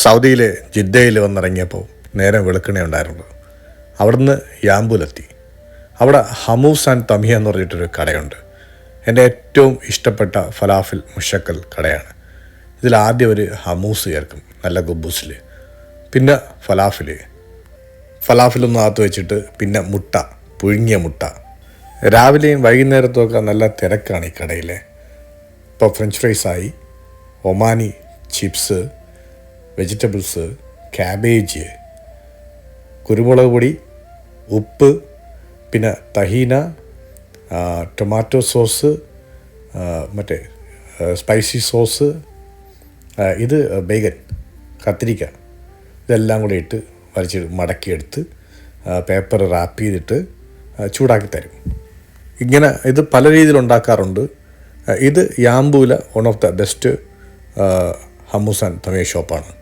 സൗദിയിൽ ജിദ്ദയിൽ വന്നിറങ്ങിയപ്പോൾ നേരെ വെളുക്കണേ ഉണ്ടായിരുന്നുള്ളൂ. അവിടുന്ന് യാമ്പൂലെത്തി. അവിടെ ഹമൂസ് ആൻഡ് തമിയ എന്ന് പറഞ്ഞിട്ടൊരു കടയുണ്ട്. എൻ്റെ ഏറ്റവും ഇഷ്ടപ്പെട്ട ഫലാഫിൽ മുഷക്കൽ കടയാണ്. ഇതിലാദ്യം ഒരു ഹമൂസ് ചേർക്കും, നല്ല ഗുബൂസിൽ, പിന്നെ ഫലാഫിലൊന്നും അകത്ത് വെച്ചിട്ട് പിന്നെ മുട്ട, പുഴുങ്ങിയ മുട്ട. രാവിലെയും വൈകുന്നേരത്തുമൊക്കെ നല്ല തിരക്കാണ് ഈ കടയിൽ. ഇപ്പോൾ ഫ്രഞ്ച് ഫ്രൈസായി, ഒമാനി ചിപ്സ്, വെജിറ്റബിൾസ്, ക്യാബേജ്, കുരുമുളക് പൊടി, ഉപ്പ്, പിന്നെ തഹീന, ടൊമാറ്റോ സോസ്, മറ്റേ സ്പൈസി സോസ്, ഇത് ബേഗൻ, കത്തിരിക്ക, ഇതെല്ലാം കൂടെ ഇട്ട് മടക്കിയെടുത്ത് പേപ്പർ റാപ്പ് ചെയ്തിട്ട് ചൂടാക്കി തരും. ഇങ്ങനെ ഇത് പല രീതിയിൽ ഉണ്ടാക്കാറുണ്ട്. ഇത് യാമ്പൂല one of the best hummus and തമിയ ഷോപ്പാണ്.